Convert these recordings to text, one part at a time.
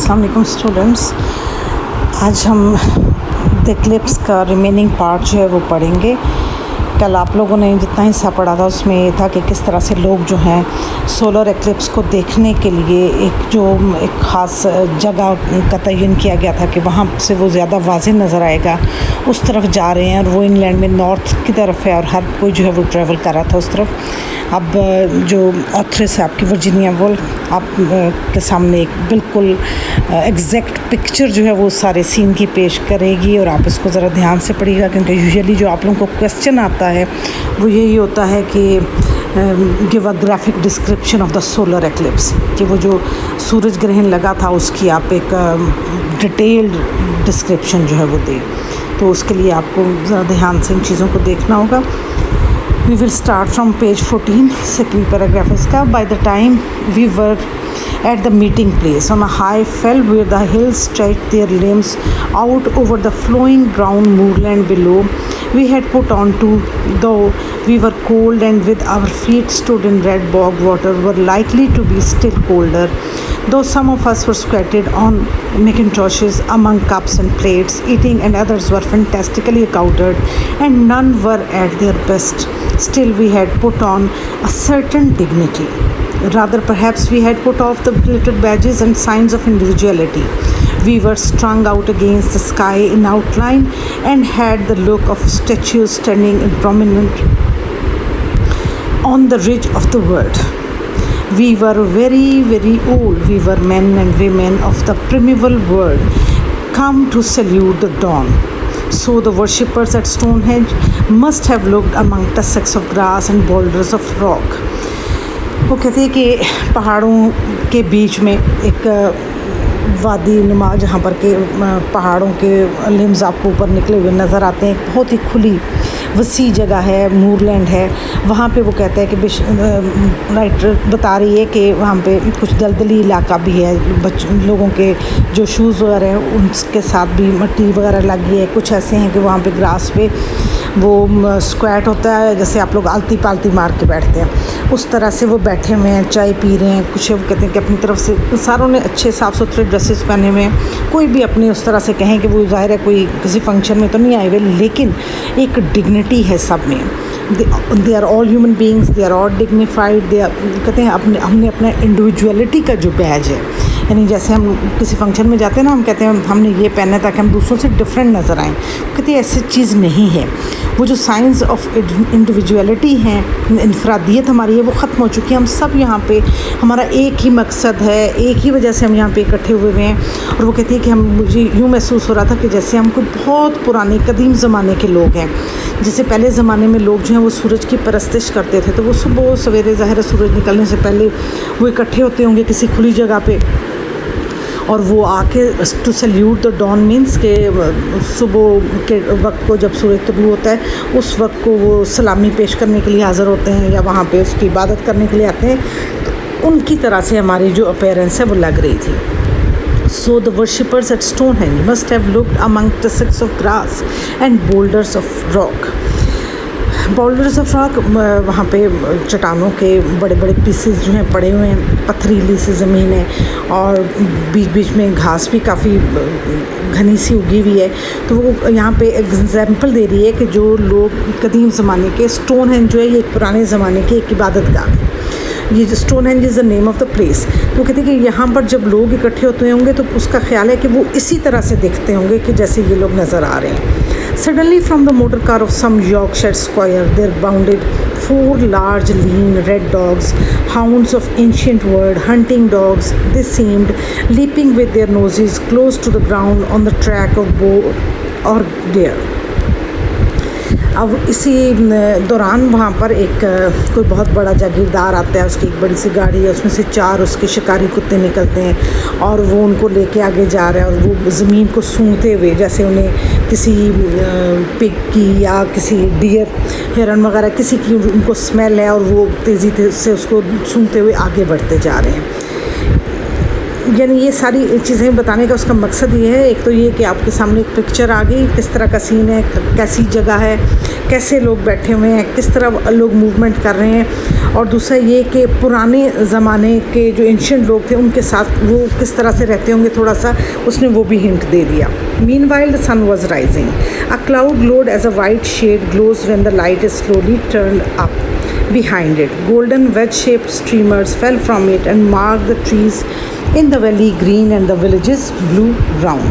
अस्सलाम वालेकुम स्टूडेंट्स। आज हम द इक्लिप्स का रिमेनिंग पार्ट जो है वो पढ़ेंगे। कल आप लोगों ने जितना हिस्सा पढ़ा था उसमें ये था कि किस तरह से लोग जो हैं सोलर एक्लिप्स को देखने के लिए एक ख़ास जगह का तयन किया गया था कि वहाँ से वो ज़्यादा वाज़ेह नज़र आएगा, उस तरफ जा रहे हैं। और वो इंग्लैंड में नॉर्थ की तरफ है और हर कोई जो है वो ट्रैवल कर रहा था उस तरफ। अब जो ऑथरेस है आपकी वर्जीनिया वुल्फ आप के सामने एक बिल्कुल एग्जैक्ट पिक्चर जो है वो सारे सीन की पेश करेगी और आप इसको ज़रा ध्यान से पढ़िएगा, क्योंकि यूजुअली जो आप लोगों को क्वेश्चन आता है वो यही होता है कि give a graphic description of the solar eclipse, कि वो जो सूरज ग्रहण लगा था उसकी आप एक डिटेल्ड डिस्क्रिप्शन जो है वो दें। तो उसके लिए आपको ज़रा ध्यान से इन चीज़ों को देखना होगा। We will start from page 14, second paragraph इसका. By the time we were at the meeting place on a high fell where the hills stretched their limbs out over the flowing brown moorland below, we had put on to, though we were cold and with our feet stood in red bog water, were likely to be still colder. Though some of us were squatted on macintoshes among cups and plates, eating, and others were fantastically accoutered, and none were at their best. Still, we had put on a certain dignity. Rather, perhaps we had put off the glittered badges and signs of individuality. We were strung out against the sky in outline and had the look of statues standing in prominent on the ridge of the world. We were very, very old. We were men and women of the primeval world, come to salute the dawn. So the worshippers at Stonehenge must have looked among tussocks of grass and boulders of rock. वो कहते हैं कि पहाड़ों के बीच में एक वादी नुमा, जहाँ पर के पहाड़ों के लिम्स आपको ऊपर निकले हुए नज़र आते हैं, बहुत ही खुली वसी जगह है, मूरलैंड है। वहाँ पे वो कहता है कि राइटर बता रही है कि वहाँ पे कुछ दलदली इलाका भी है, लोगों के जो शूज़ वगैरह हैं उनके साथ भी मिट्टी वगैरह लगी है। कुछ ऐसे हैं कि वहाँ पे ग्रास पे वो स्क्वैट होता है, जैसे आप लोग आलती पालती मार के बैठते हैं, उस तरह से वो बैठे हुए हैं, चाय पी रहे हैं। कुछ वो कहते हैं कि अपनी तरफ से सारों ने अच्छे साफ़ सुथरे ड्रेसेस पहने हुए हैं। कोई भी अपने उस तरह से कहें कि वो ज़ाहिर है कोई किसी फंक्शन में तो नहीं आए हुए, लेकिन एक डिग्निटी है सब में। They are all human beings, they are all dignified. दे कहते हैं हमने अपना इंडिविजुअलिटी का जो बैज है, यानी जैसे हम किसी फंक्शन में जाते हैं ना, हम कहते हैं हमने ये पहना है ताकि हम दूसरों से डिफरेंट नज़र आएँ। कहते हैं ऐसी चीज़ नहीं है। वो जो साइंस ऑफ इंडिविजुअलिटी हैं, इनफरादियत हमारी है, वो ख़त्म हो चुकी है। हम सब यहाँ पे हमारा एक ही मकसद है, एक ही वजह से हम यहाँ पे इकट्ठे हुए हैं। और वो कहती है कि मुझे यूँ महसूस हो रहा था कि जैसे हम कोई बहुत पुराने कदीम ज़माने के लोग हैं। जैसे पहले ज़माने में लोग जो हैं वो सूरज की परस्तिश करते थे, तो वो सुबह सवेरे ज़ाहिर सूरज निकलने से पहले वो इकट्ठे होते होंगे किसी खुली जगह पे, और वो आके to salute the dawn means के सुबह के वक्त को जब सूरज तुलू होता है उस वक्त को वो सलामी पेश करने के लिए हाज़िर होते हैं या वहाँ पे उसकी इबादत करने के लिए आते हैं। तो उनकी तरह से हमारी जो अपीयरेंस है वो लग रही थी। So the worshippers at Stonehenge must have looked among tussocks of grass and boulders of rock. Boulders of rock, वहाँ पे चट्टानों के बड़े बड़े पीसेस जो हैं पड़े हुए हैं, पथरीली सी ज़मीन है और बीच बीच में घास भी काफ़ी घनी सी उगी हुई है। तो वो यहाँ पे एग्जाम्पल दे रही है कि जो लोग कदीम ज़माने के, स्टोनहेंज जो है ये एक पुराने ज़माने की एक इबादतगाह है। ये Stonehenge is the name of the place. तो कहते हैं कि यहाँ पर जब लोग इकट्ठे होते होंगे तो उसका ख्याल है कि वो इसी तरह से दिखते होंगे कि जैसे ये लोग नज़र आ रहे हैं। Suddenly from the motor car of some Yorkshire squire there bounded 4 large lean red dogs, hounds of ancient word, hunting dogs they seemed, leaping with their noses close to the ground on the track of boar or deer. अब इसी दौरान वहाँ पर एक कोई बहुत बड़ा जागीरदार आता है, उसकी एक बड़ी सी गाड़ी है, उसमें से 4 उसके शिकारी कुत्ते निकलते हैं और वो उनको लेके आगे जा रहे हैं और वो ज़मीन को सूंघते हुए, जैसे उन्हें किसी पिग की या किसी डियर हिरन वगैरह किसी की उनको स्मेल है और वो तेज़ी से उसको सूंघते हुए आगे बढ़ते जा रहे हैं। यानी ये सारी चीज़ें बताने का उसका मकसद ये है, एक तो ये कि आपके सामने एक पिक्चर आ गई, किस तरह का सीन है, कैसी जगह है, कैसे लोग बैठे हुए हैं, किस तरह लोग मूवमेंट कर रहे हैं, और दूसरा ये कि पुराने ज़माने के जो एंशिएंट लोग थे उनके साथ वो किस तरह से रहते होंगे, थोड़ा सा उसने वो भी हिंट दे दिया। Meanwhile, the sun was rising. A cloud glowed as a white shade glows when the light is slowly turned up behind it. Golden wedge-shaped streamers fell from it and marked the trees in the valley green and the villages blue-brown.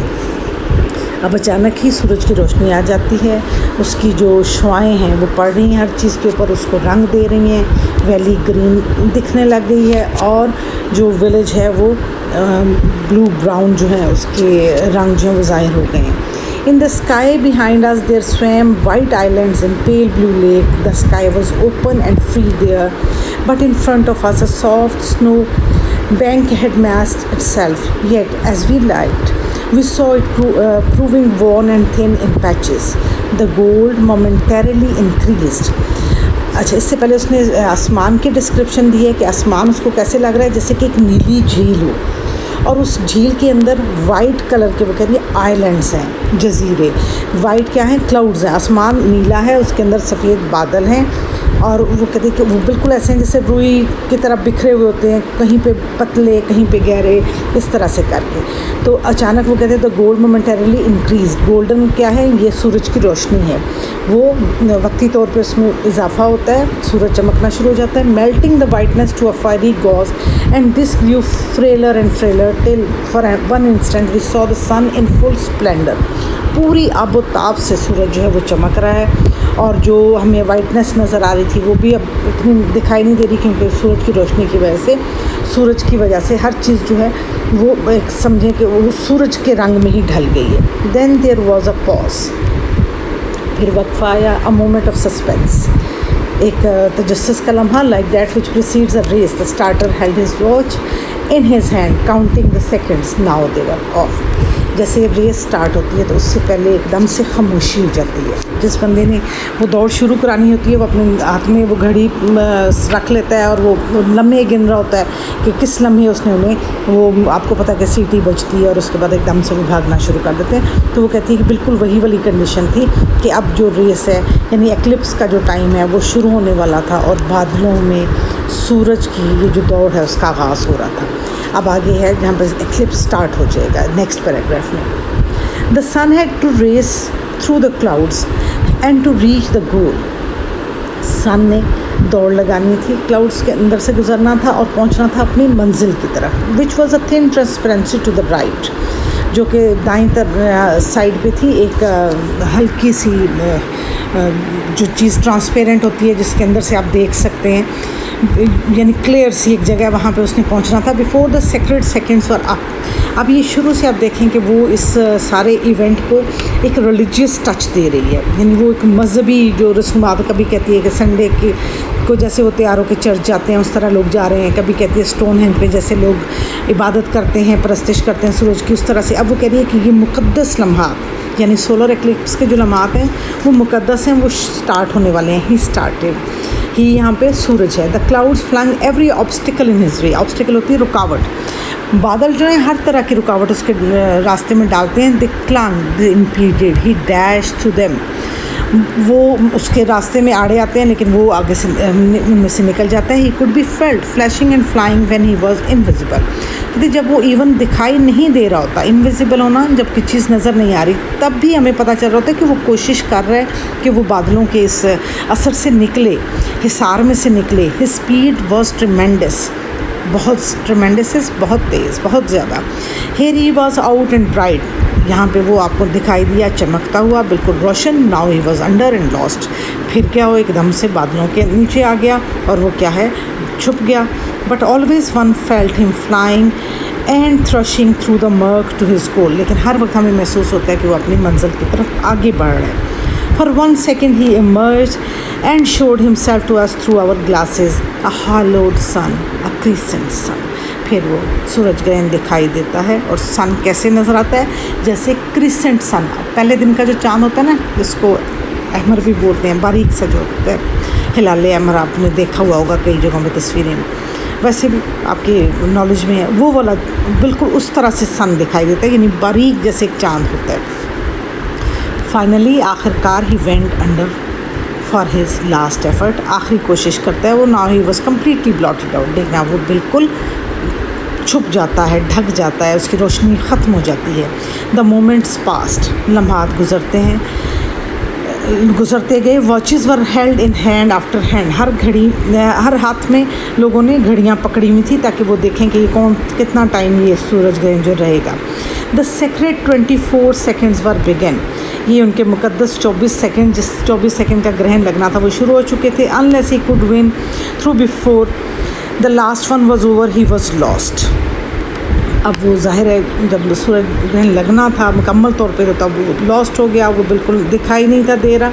अब अचानक ही सूरज की रोशनी आ जाती है, उसकी जो शुआएँ हैं वो पड़ रही हैं हर चीज़ के ऊपर, उसको रंग दे रही हैं, वैली ग्रीन दिखने लग गई है और जो विलेज है वो ब्लू ब्राउन जो है उसके रंग जो है वो ज़ाहिर हो गए हैं। In the sky behind us there swam white islands and pale blue lake. The sky was open and free there, but in front of us a soft snow bank had massed itself. Yet, as we liked, we saw it proving worn and thin in patches. The gold momentarily increased. अच्छा, इससे पहले उसने आसमान की description दी है कि आसमान उसको कैसे लग रहा है जैसे कि एक नीली झील हो, और उस झील के अंदर वाइट कलर के वो कह रही है आइलैंड्स हैं, जजीरे। वाइट क्या है? क्लाउड्स हैं। आसमान नीला है, उसके अंदर सफ़ेद बादल हैं, और वो कहते हैं कि वो बिल्कुल ऐसे हैं जैसे रुई की तरह बिखरे हुए होते हैं, कहीं पे पतले कहीं पे गहरे, इस तरह से करके। तो अचानक वो कहते हैं the gold momentarily increase. Golden क्या है? ये सूरज की रोशनी है, वो वक्ती तौर पे उसमें इजाफा होता है, सूरज चमकना शुरू हो जाता है। Melting the whiteness to a fiery gauze and this grew frailer and frailer till for one instant we saw the sun in full splendour. पूरी आबोताब से सूरज जो है वो चमक रहा है, और जो हमें वाइटनेस नज़र आ रही थी वो भी अब इतनी दिखाई नहीं दे रही, क्योंकि सूरज की रोशनी की वजह से, सूरज की वजह से हर चीज़ जो है वो एक समझें कि वो सूरज के रंग में ही ढल गई है। Then there was a pause, फिर वक्फा आया, अ मोमेंट ऑफ सस्पेंस, एक तजस्सुस का लम्हा, like that which precedes a race. The starter held his watch in his hand counting the seconds, now they were off. जैसे रेस स्टार्ट होती है तो उससे पहले एकदम से खामोशी हो जाती है। जिस बंदे ने वो दौड़ शुरू करानी होती है वो अपने हाथ में वो घड़ी रख लेता है, और वो लम्हे गिन रहा होता है कि किस लम्हे उसने उन्हें, वो आपको पता है कि सीटी बजती है और उसके बाद एकदम से वो भागना शुरू कर देते हैं। तो वो कहती है कि बिल्कुल वही वाली कंडीशन थी कि अब जो रेस है, यानी एक्लिप्स का जो टाइम है वो शुरू होने वाला था, और बादलों में सूरज की ये जो दौड़ है उसका आगाज़ हो रहा था। अब आगे है जहाँ पर एक्लिप्स स्टार्ट हो जाएगा नेक्स्ट पैराग्राफ में। The sun had to race through the clouds and to reach the goal. Sun ने दौड़ लगानी थी, क्लाउड्स के अंदर से गुजरना था और पहुंचना था अपनी मंजिल की तरफ। Which was a thin transparency to the right, जो कि दाईं साइड पे थी एक हल्की सी जो चीज़ ट्रांसपेरेंट होती है जिसके अंदर से आप देख सकते हैं, यानी क्लियर सी एक जगह, वहाँ पे उसने पहुँचना था। Before the sacred seconds were up. अब ये शुरू से आप देखें कि वो इस सारे इवेंट को एक रिलीजियस टच दे रही है, यानी वो एक मजहबी जो रस्मात, कभी कहती है कि संडे को जैसे वो तैयार होकर चर्च जाते हैं उस तरह लोग जा रहे हैं, कभी कहती है स्टोन हेंज पे जैसे लोग इबादत करते हैं, परस्तिश करते हैं सूरज की, उस तरह से। अब वो कह रही है कि ये मुक़द्दस लम्हा, यानी सोलर एक्लिप्स के जो लम्हात हैं वो मुक़द्दस हैं, वो स्टार्ट होने वाले हैं। ही स्टार्टेड, ही यहाँ पे सूरज है। The clouds flung every obstacle in his way. Obstacle होती है रुकावट, बादल जो है हर तरह की रुकावट उसके रास्ते में डालते हैं। They clung, they impeded, he dash through them. वो उसके रास्ते में आड़े आते हैं लेकिन वो आगे से उनमें से निकल जाता है। He could be felt flashing and flying when he was invisible. क्योंकि जब वो इवन दिखाई नहीं दे रहा होता, इनविजिबल होना जब कोई चीज़ नज़र नहीं आ रही, तब भी हमें पता चल रहा होता है कि वो कोशिश कर रहा है कि वो बादलों के इस असर से निकले, हिसार में से निकले। हिज स्पीड वॉज ट्रिमेंडस, बहुत ट्रिमेंडस, बहुत तेज़, बहुत ज़्यादा। Here he was out and bright, यहाँ पे वो आपको दिखाई दिया चमकता हुआ, बिल्कुल रोशन। Now he was under and lost. फिर क्या हो, एकदम से बादलों के नीचे आ गया और वो क्या है, छुप गया। But always one felt him flying and thrashing through the murk to his goal. लेकिन हर वक्त हमें महसूस होता है कि वो अपनी मंजिल की तरफ आगे बढ़ रहे हैं। For 1 second he emerged and showed himself to us through our glasses, a hollowed sun, a crescent sun. फिर वो सूरज ग्रहण दिखाई देता है, और सन कैसे नज़र आता है, जैसे क्रिसेंट सन। पहले दिन का जो चाँद होता है ना, जिसको अहमर भी बोलते हैं, बारीक सा जो होता है, हिलाले अहमर, आपने देखा हुआ होगा कई जगहों में तस्वीरें में। वैसे भी आपके नॉलेज में है, वो वाला बिल्कुल उस तरह से सन दिखाई देता है, यानी बारीक जैसे एक चाँद होता है। फाइनली आखिरकार he went under for his last effort, आखिरी कोशिश करता है वो। Now he was completely blotted out, देखना वो बिल्कुल छुप जाता है, ढक जाता है, उसकी रोशनी ख़त्म हो जाती है। द मोमेंट्स पास्ट, लम्हात गुजरते हैं, गुजरते गए। Watches were held in hand after hand, हर घड़ी हर हाथ में लोगों ने घड़ियाँ पकड़ी हुई थी ताकि वो देखें कि कौन कितना टाइम ये सूरज ग्रहण जो रहेगा। The sacred 24 seconds were begun, ये उनके मुकद्दस 24 सेकंड, जिस 24 सेकंड का ग्रहण लगना था वो शुरू हो चुके थे। Unless he could win through before the last one was over he was lost. अब वो जाहिर है जब सूरज ग्रहण लगना था मुकम्मल तौर पे तो तब वो लॉस्ट हो गया, वो बिल्कुल दिखाई नहीं था दे रहा।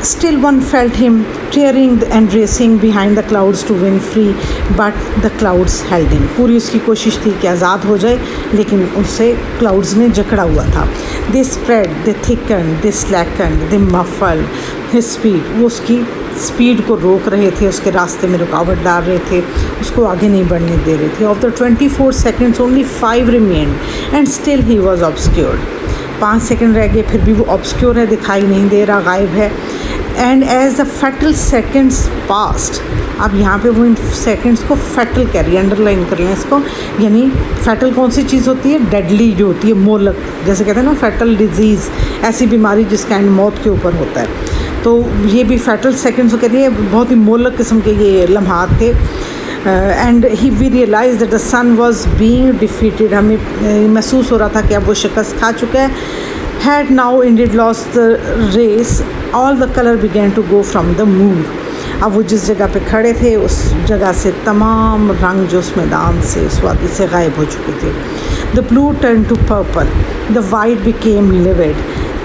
Still one felt him tearing and racing behind the clouds to win free, but the clouds held him. पूरी उसकी कोशिश थी कि आज़ाद हो जाए, लेकिन उससे क्लाउड्स ने जकड़ा हुआ था। They spread, they thickened, they slackened, they muffled his speed. वो उसकी स्पीड को रोक रहे थे, उसके रास्ते में रुकावट डाल रहे थे, उसको आगे नहीं बढ़ने दे रहे थे। Of the 24 seconds only 5 remained and still he was obscured. 5 second रह गए, फिर भी वो ऑब्सक्योर है, दिखाई नहीं दे रहा, गायब है। And as the fatal seconds passed, अब यहाँ पे वो इन सेकेंड्स को फैटल कह रही है, अंडरलाइन कर लें इसको, यानी फैटल कौन सी चीज़ होती है? डेडली जो होती है, मोलक, जैसे कहते हैं ना फैटल डिजीज़, ऐसी बीमारी जिसका एंड मौत के ऊपर होता है। तो ये भी फैटल सेकेंड्स को कहती है, बहुत ही मोलक किस्म के ये लम्हात थे। And we realize that the sun was being defeated, हमें महसूस हो रहा था कि अब वो शिकस्त खा चुका है। Had now indeed lost the race, all the colour began to go from the moon. अब वो जिस जगह पे खड़े थे उस जगह से तमाम रंग जो उस मैदान से उस वादी से गायब हो चुके थे। The blue turn to purple, the white became livid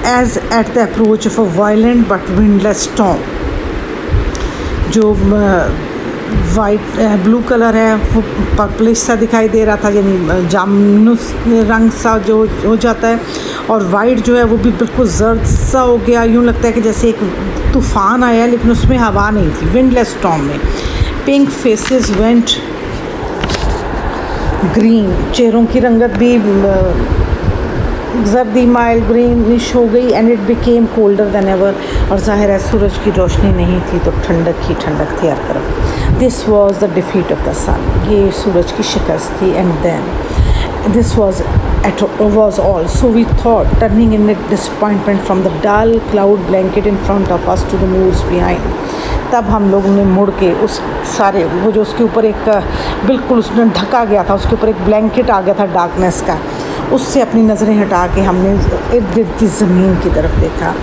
as at the approach of a violent but windless storm. जो वाइट ब्लू कलर है वो पर्पलिश सा दिखाई दे रहा था, यानी जामुनी रंग सा जो हो जाता है, और वाइट जो है वो भी बिल्कुल जर्द सा हो गया। यूँ लगता है कि जैसे एक तूफ़ान आया लेकिन उसमें हवा नहीं थी, विंडलेस स्टॉर्म में। पिंक फेसेस वेंट ग्रीन, चेहरों की रंगत भी जर्दी माइल ग्रीनिश हो गई। And it became colder then ever, और ज़ाहिर है सूरज की रोशनी नहीं थी तो ठंडक ही ठंडक थी हर तरफ। This was the defeat of the sun, ये सूरज की शिकस्त थी। And then this was all, so we thought, turning in disappointment from the dull cloud blanket in front of us to the moves behind. तब हम लोगों ने मुड़ के उस सारे वो जो उसके ऊपर एक बिल्कुल उसने ढका गया था, उसके ऊपर एक ब्लैंकेट आ गया था डार्कनेस का, उससे अपनी नज़रें हटा के हमने इर्द गिर्द की ज़मीन की तरफ देखा।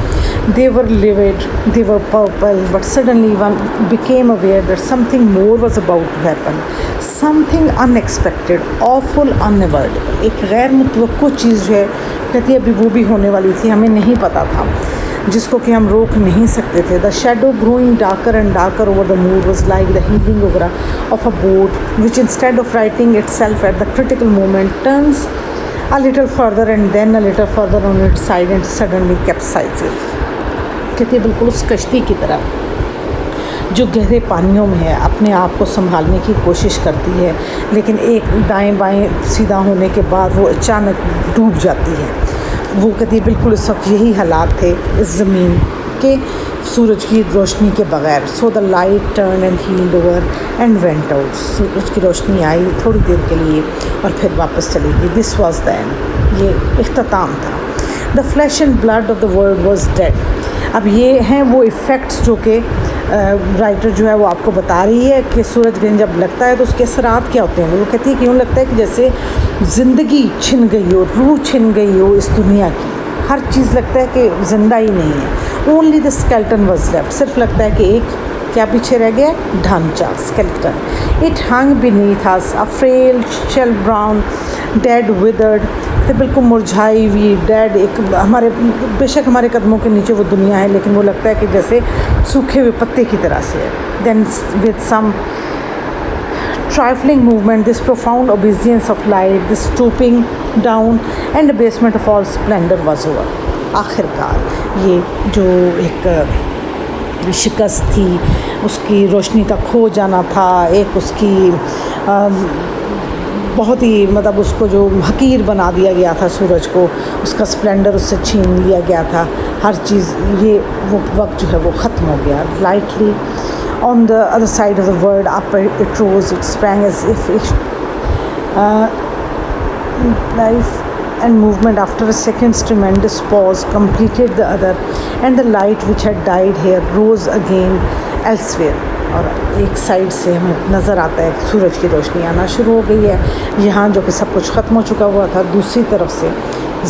They were livid, they were purple, but suddenly one became aware that something more was about to happen, something unexpected, awful, unavoidable. एक गैर मुतवक्को चीज़ जो है कहती है अभी वो भी होने वाली थी, हमें नहीं पता था, जिसको कि हम रोक नहीं सकते थे। The shadow growing darker and darker over the mood was like the healing over of a boat which instead of writing it self at the critical moment turns a little further and then a little further on its side and suddenly capsizes। कहते बिल्कुल उस कश्ती की तरह जो गहरे पानियों में है, अपने आप को संभालने की कोशिश करती है, लेकिन एक दाएं बाएं सीधा होने के बाद वो अचानक डूब जाती है। वो कहती है बिल्कुल इस वक्त यही हालात थे इस ज़मीन के सूरज की रोशनी के बग़ैर। So the light turn and heeled over and went out, सूरज की रोशनी आई थोड़ी देर के लिए और फिर वापस चली गई। दिस वॉज द एंड, ये इख्तिताम था। The flash and blood of the world was dead. अब ये हैं वो इफ़ेक्ट्स जो कि राइटर जो है वो आपको बता रही है कि सूरज ग्रहण जब लगता है तो उसके असरात क्या होते हैं। वो कहती है कि यूँ लगता है कि जैसे ज़िंदगी छिन गई हो, रूह छिन गई हो इस दुनिया की, हर चीज़ लगता है कि ज़िंदा ही नहीं है। Only the skeleton was left, सिर्फ लगता है कि एक क्या पीछे रह गया, ढांचा, skeleton. It hung beneath us a frail shell brown dead withered, तो बिल्कुल मुरझाई हुई डेड, एक हमारे बेशक हमारे कदमों के नीचे वो दुनिया है लेकिन वो लगता है कि जैसे सूखे हुए पत्ते की तरह से है। Then with some trifling movement, this profound obeisance of light, this stooping down and abasement of all splendor was over। आखिरकार ये जो एक शिकस्त थी, उसकी रोशनी का खो जाना था, एक उसकी बहुत ही मतलब उसको जो हकीर बना दिया गया था सूरज को, उसका स्प्लेंडर उससे छीन लिया गया था, हर चीज़, ये वो वक्त जो है वो ख़त्म हो गया. Lightly on the other side of the world up it rose, it sprang as if life and movement after a second's tremendous pause completed the other, and the light which had died here rose again elsewhere. और एक side से हमें नज़र आता है सूरज की रोशनी आना शुरू हो गई है यहाँ, जो कि सब कुछ ख़त्म हो चुका हुआ था. दूसरी तरफ से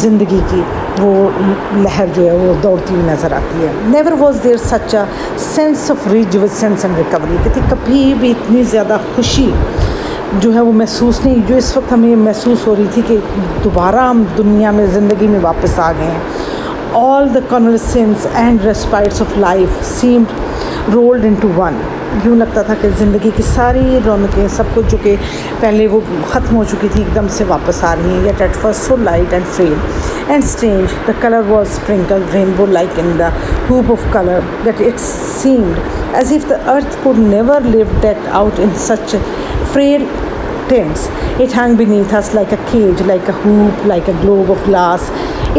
ज़िंदगी की वो लहर जो है वो दौड़ती हुई नज़र आती है. Never was there such a sense of rejuvenescence and recovery. कहती कभी भी इतनी ज़्यादा खुशी जो है वो महसूस नहीं, जो इस वक्त हमें महसूस हो रही थी कि दोबारा हम दुनिया में ज़िंदगी में वापस आ गए हैं. All the convalescence and respites of life seemed rolled into one. यूँ लगता था कि ज़िंदगी की सारी रौनकें, सब कुछ जो कि पहले वो ख़त्म हो चुकी थी, एकदम से वापस आ रही हैं. Yet at first so light and frame and strange the colour was sprinkled rainbow like in the hoop of color that it seemed as if the earth could never live decked out in such frail tints. It hung beneath us like a cage, like a hoop, like a globe of glass.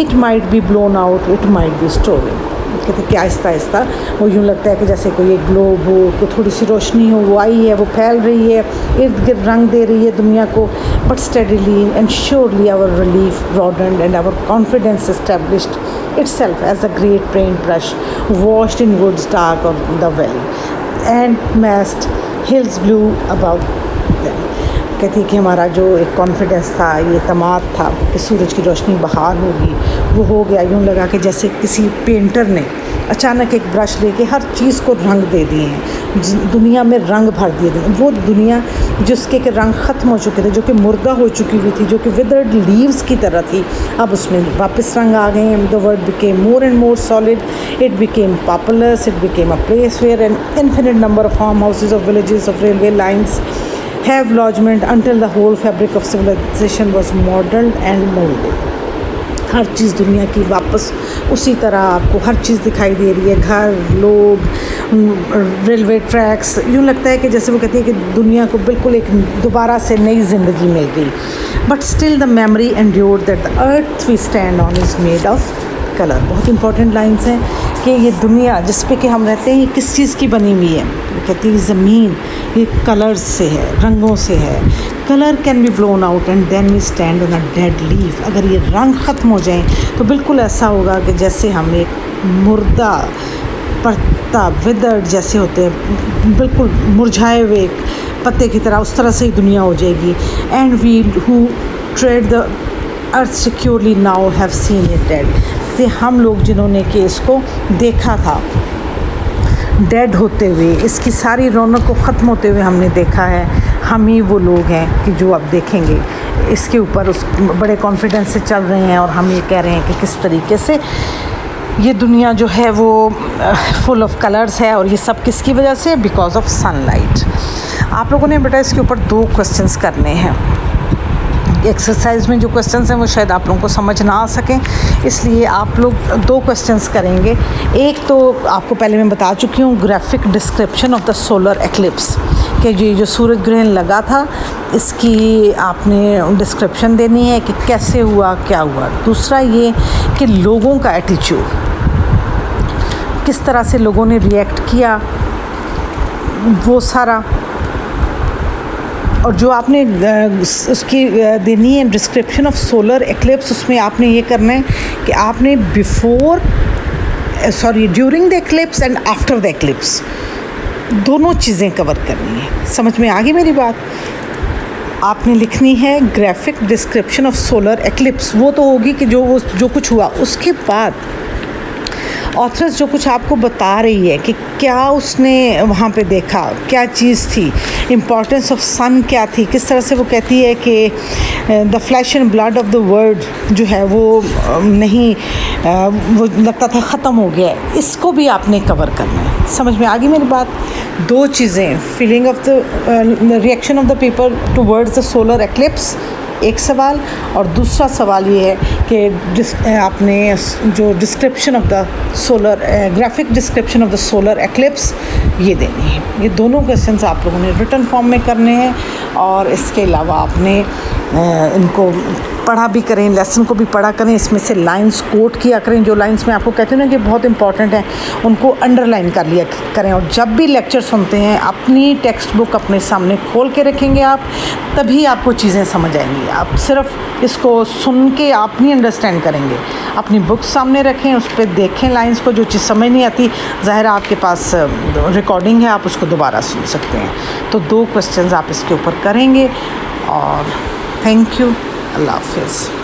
It might be blown out, it might be stolen. कहते कि आहिस्ता आहिस्ता वो यूँ लगता है कि जैसे कोई एक ग्लोब हो, कोई थोड़ी सी रोशनी हो, वो आई है, वो फैल रही है, इर्द गिर्द रंग दे रही है दुनिया को. But steadily and surely our relief broadened and our confidence established itself as a great paint brush washed in woods dark of the valley and massed hills blue above them. कहती है कि हमारा जो एक कॉन्फिडेंस था, ये तमाद था कि सूरज की रोशनी बहाल होगी, वो हो गया. यूँ लगा कि जैसे किसी पेंटर ने अचानक एक ब्रश लेके हर चीज़ को रंग दे दिए हैं, दुनिया में रंग भर दिए थे. वो दुनिया जिसके के रंग ख़त्म हो चुके थे, जो कि मुर्दा हो चुकी हुई थी, जो कि विदर्ड लीव्स की तरह थी, अब उसमें वापस रंग आ गए हैं. The world became more and more solid, it became populous, it became a place where an infinite number of farm houses, of villages, of railway lines have lodgement until the whole fabric of civilization was modeled and molded. हर चीज़ दुनिया की वापस उसी तरह आपको हर चीज़ दिखाई दे रही है, घर, लोग, रेलवे ट्रैक्स. यूँ लगता है कि जैसे वो कहती है कि दुनिया को बिल्कुल एक दोबारा से नई ज़िंदगी मिल गई. But still the memory endured that the earth we stand on is made of colour. बहुत इंपॉर्टेंट लाइन्स हैं कि ये दुनिया जिस पे कि हम रहते हैं ये किस चीज़ की बनी हुई है. कहती है ज़मीन ये कलर्स से है, रंगों से है. Colour can be blown out and then we stand on a dead leaf. अगर ये रंग ख़त्म हो जाएं तो बिल्कुल ऐसा होगा कि जैसे हम एक मुर्दा पत्ता, विदर्ड जैसे होते हैं, बिल्कुल मुरझाए हुए एक पत्ते की तरह, उस तरह से ही दुनिया हो जाएगी. And we who tread the earth securely now have seen it dead. हम लोग जिन्होंने कि इसको देखा था डेड होते हुए, इसकी सारी रौनक को ख़त्म होते हुए हमने देखा है, हम ही वो लोग हैं कि जो अब देखेंगे इसके ऊपर उस बड़े कॉन्फिडेंस से चल रहे हैं. और हम ये कह रहे हैं कि किस तरीके से ये दुनिया जो है वो फुल ऑफ कलर्स है. और ये सब किसकी वजह से? Because of sunlight. आप लोगों ने बेटा इसके ऊपर 2 क्वेश्चंस करने हैं. एक्सरसाइज में जो क्वेश्चंस हैं वो शायद आप लोगों को समझ ना आ सकें, इसलिए आप लोग 2 क्वेश्चंस करेंगे. एक तो आपको पहले मैं बता चुकी हूँ, graphic description of the solar eclipse, कि ये जो सूरज ग्रहण लगा था इसकी आपने डिस्क्रिप्शन देनी है कि कैसे हुआ, क्या हुआ. दूसरा ये कि लोगों का एटीट्यूड, किस तरह से लोगों ने रिएक्ट किया, वो सारा. और जो आपने उसकी देनी है डिस्क्रिप्शन ऑफ सोलर एक्लिप्स, उसमें आपने ये करना है कि आपने during the eclipse and after the eclipse दोनों चीज़ें कवर करनी है. समझ में आ गई मेरी बात? आपने लिखनी है graphic description of solar eclipse. वो तो होगी कि जो कुछ हुआ, उसके बाद ऑथर्स जो कुछ आपको बता रही है कि क्या उसने वहाँ पे देखा, क्या चीज़ थी, इम्पॉर्टेंस ऑफ सन क्या थी, किस तरह से वो कहती है कि the flash and blood of the world जो है वो नहीं, वो लगता था ख़त्म हो गया है. इसको भी आपने कवर करना है. समझ में आ गई मेरी बात? 2 चीज़ें, feeling of the reaction of the people towards the solar eclipse एक सवाल। और दूसरा सवाल ये है कि आपने जो description of the solar graphic description of the solar eclipse ये देनी है। ये दोनों क्वेश्चंस आप लोगों ने रिटन फॉर्म में करने हैं। और इसके अलावा आपने इनको पढ़ा भी करें, लेसन को भी पढ़ा करें, इसमें से लाइंस कोट किया करें। जो लाइंस मैं आपको कहती हूँ ना कि बहुत इंपॉर्टेंट हैं, उनको अंडरलाइन कर लिया करें। और जब भी लेक्चर सुनते हैं अपनी टेक्स्ट बुक अपने सामने खोल के रखेंगे आप, तभी आपको चीज़ें समझ आएंगी। आप सिर्फ इसको सुन के आप नहीं अंडरस्टैंड करेंगे। अपनी बुक सामने रखें, उस पर देखें लाइंस को। जो चीज़ समझ नहीं आती, ज़ाहिर आपके पास रिकॉर्डिंग है, आप उसको दोबारा सुन सकते हैं। तो 2 क्वेश्चंस आप इसके ऊपर करेंगे। और थैंक यू। अल्लाह हाफ़िज़।